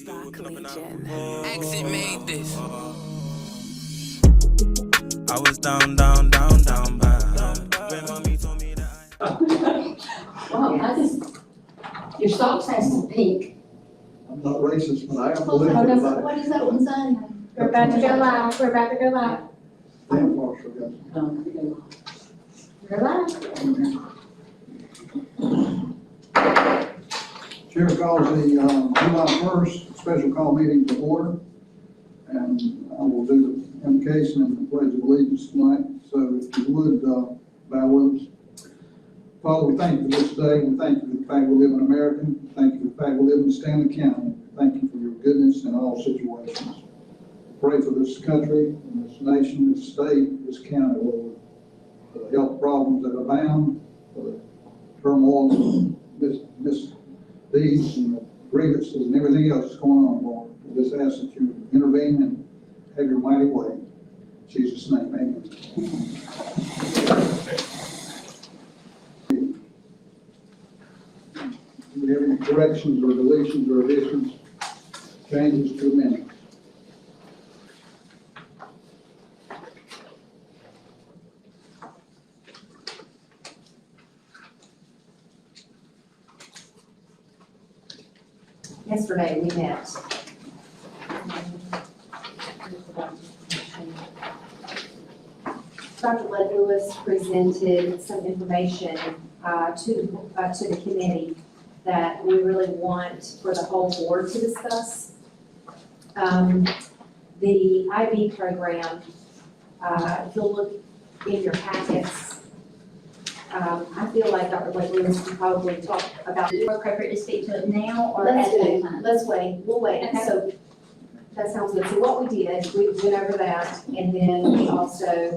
Exit made this. I was down bad. When mommy told me that Well, your socks has some pink. I'm not racist, but I am Oh, believing does- about it. What does that one say? We're about to go live. We're about to go live. Damn Marshall got You're right. Chair calls the July 1st special call meeting to order. And I will do the invocation and the pledge of allegiance tonight. So if you would, bow with us. Father, we thank you for this day. We thank you for the fact we live in America. Thank you for the fact we live in Stanley County. Thank you for your goodness in all situations. Pray for this country, and this nation, this state, this county, Lord, for the health problems that abound, for the turmoil, misdeeds, and the grievances, and everything else that's going on, Lord. We just ask that you intervene and have your mighty way. In Jesus' name, amen. Do we have any corrections or deletions or additions, changes to the minutes? Yesterday, we met. Dr. Led Lewis presented some information to the committee that we really want for the whole board to discuss. The IB program, if you'll look in your packets, I feel like Dr. Led Lewis can probably talk about. Is it appropriate to speak to it now or at Let's that wait, time? let's wait, we'll wait. Okay. So that sounds good. So what we did, we went over that, and then we also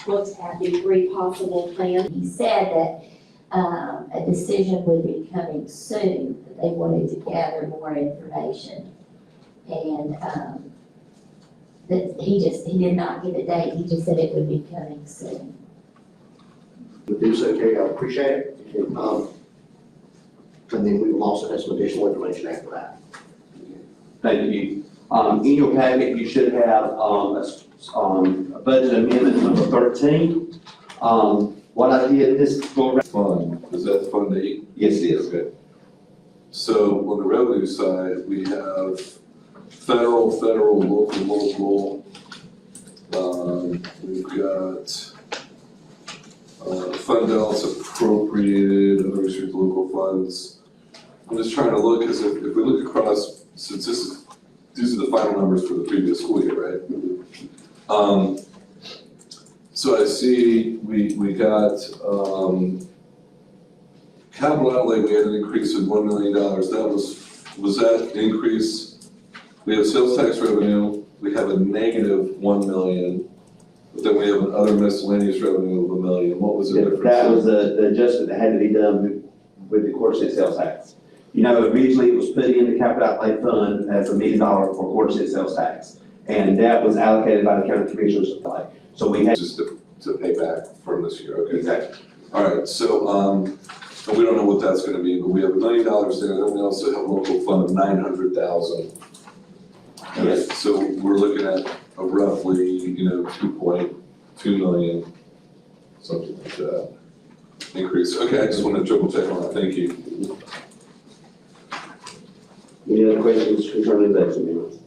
looked at the three possible plans. He said that a decision would be coming soon, that they wanted to gather more information. And that he did not give a date, he just said it would be coming soon. Would do so, Terry, I appreciate it. And then we will also have some additional information after that. Thank you. In your packet, you should have a budget amendment number 13. What I did this go around. Fund, is that Fund 8? Yes, it is. Okay. So on the revenue side, we have federal, local. We've got fund balance appropriated, unrestricted local funds. I'm just trying to look, because if we look across, since these are the final numbers for the previous school year, right? So I see we got capital outlay, we had an increase of $1 million. That was that increase? We have sales tax revenue, we have a negative $1 million. But then we have an other miscellaneous revenue of $1 million. What was the difference? That was the adjustment that had to be done with the quarter cent sales tax. You know, originally it was put in the capital outlay fund as $1 million for quarter cent sales tax. And that was allocated by the county commissioners. So we had. Just to pay back from this year, okay? Exactly. All right, so, and we don't know what that's gonna be, but we have $1 million there, then we also have a local fund of $900,000. Yes. So we're looking at a roughly, 2.2 million, something like that, increase. Okay, I just want to triple check on that, thank you. Any other questions concerning the budget amendments?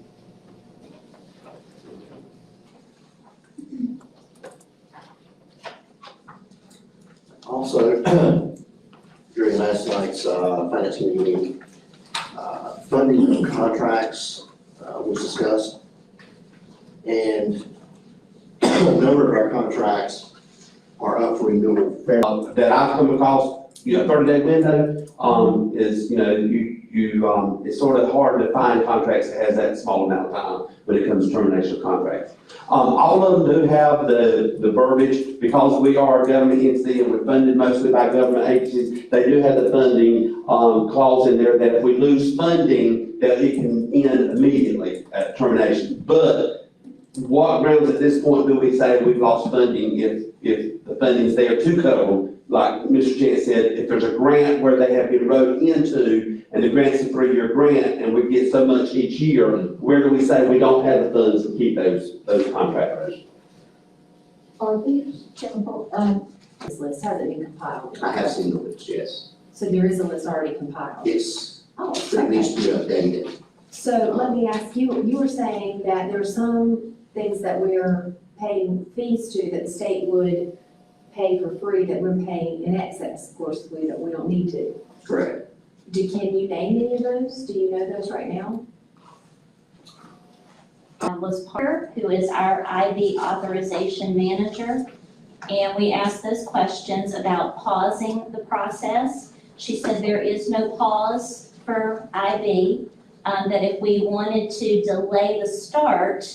Also, during last night's finance meeting, funding of contracts was discussed. And a number of our contracts are up for renewal. That I've come across, 30-day window, is, it's sort of hard to find contracts that has that small amount of time when it comes to termination of contracts. All of them do have the verbiage, because we are a government entity and we're funded mostly by government agencies. They do have the funding clause in there that if we lose funding, that it can end immediately at termination. But what grounds at this point do we say we've lost funding if the funding's there to cover? Like Mr. Chance said, if there's a grant where they have been wrote into, and the grant's a 3-year grant, and we get so much each year, where do we say we don't have the funds to keep those contractors? Are these simple, This list hasn't been compiled. I have seen the list, yes. So there is a list already compiled. Yes, Oh, but it needs okay. to be updated. So let me ask you, you were saying that there are some things that we're paying fees to that the state would pay for free that we're paying in excess. Of course, we don't need to. Correct. Can you name any of those? Do you know those right now? Was Parker, who is our IB authorization manager, and we asked those questions about pausing the process. She said there is no pause for IB, that if we wanted to delay the start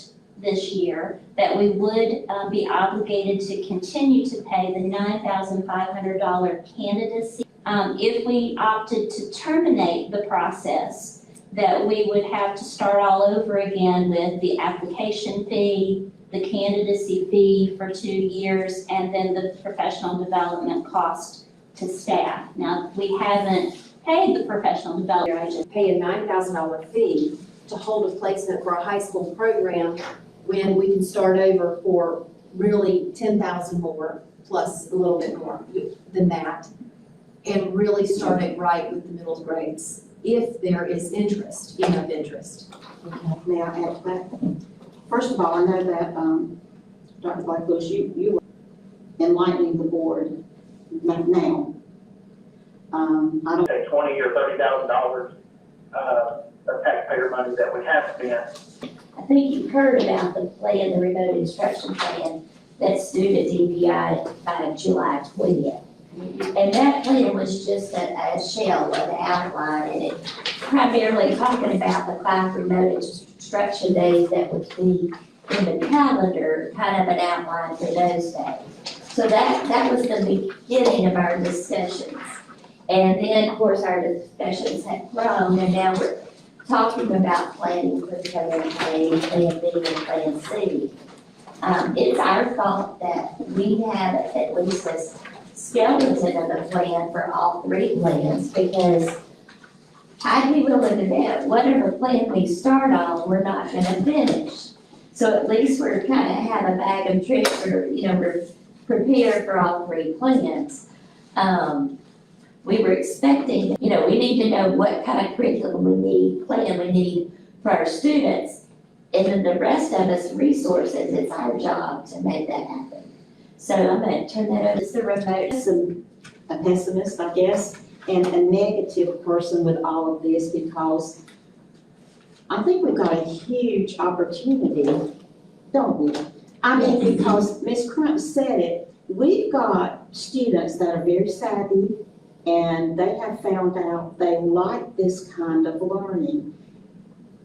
this year, that we would be obligated to continue to pay the $9,500 candidacy. If we opted to terminate the process, that we would have to start all over again with the application fee, the candidacy fee for 2 years, and then the professional development cost to staff. Now, we haven't paid the professional development. I just pay a $9,000 fee to hold a placement for a high school program when we can start over for really 10,000 more, plus a little bit more than that, and really start it right with the middle grades, if there is interest, enough interest. May I add to that? First of all, I know that, Dr. Blackbush, you were enlightening the board now. I don't. Say $20,000 or $30,000 of taxpayer money that we have spent. I think you've heard about the plan, the remote instruction plan that's due to DPI by July 20th. And that plan was just a shell of the outline, and it primarily talking about the 5 remote instruction days that would be in the calendar, kind of an outline for those days. So that was the beginning of our discussions. And then, of course, our discussions have grown, and now we're talking about planning for Plan A, Plan B, and Plan C. It's our thought that we have at least a skeleton of a plan for all 3 plans, because I'd be willing to bet whatever plan we start on, we're not gonna finish. So at least we're kind of have a bag of tricks, or, we're prepared for all 3 plans. We were expecting, we need to know what kind of curriculum plan we need for our students. And then the rest of us resources, it's our job to make that happen. So I'm gonna turn that over to the remote. A pessimist, I guess, and a negative person with all of this, because I think we've got a huge opportunity, don't we? I mean, because Ms. Crump said it, we've got students that are very savvy, and they have found out they like this kind of learning,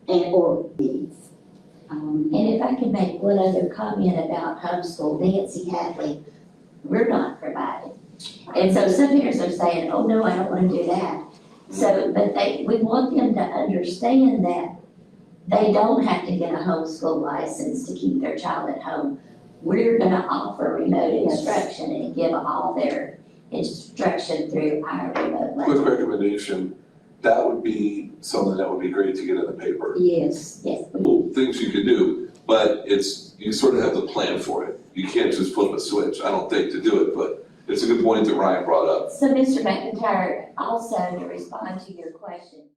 or needs. And if I can make one other comment about homeschool, Nancy Hadley, we're not providing. And so some parents are saying, oh no, I don't want to do that. So, but we want them to understand that they don't have to get a homeschool license to keep their child at home. We're gonna offer remote instruction and give all their instruction through our remote Quick learning. recommendation, that would be something that would be great to get in the paper. Yes. Yes, Things you could do, but you sort of have to plan for it. You can't just flip a switch, I don't think, to do it, but it's a good point that Ryan brought up. so Mr. McIntyre, also to respond to your question,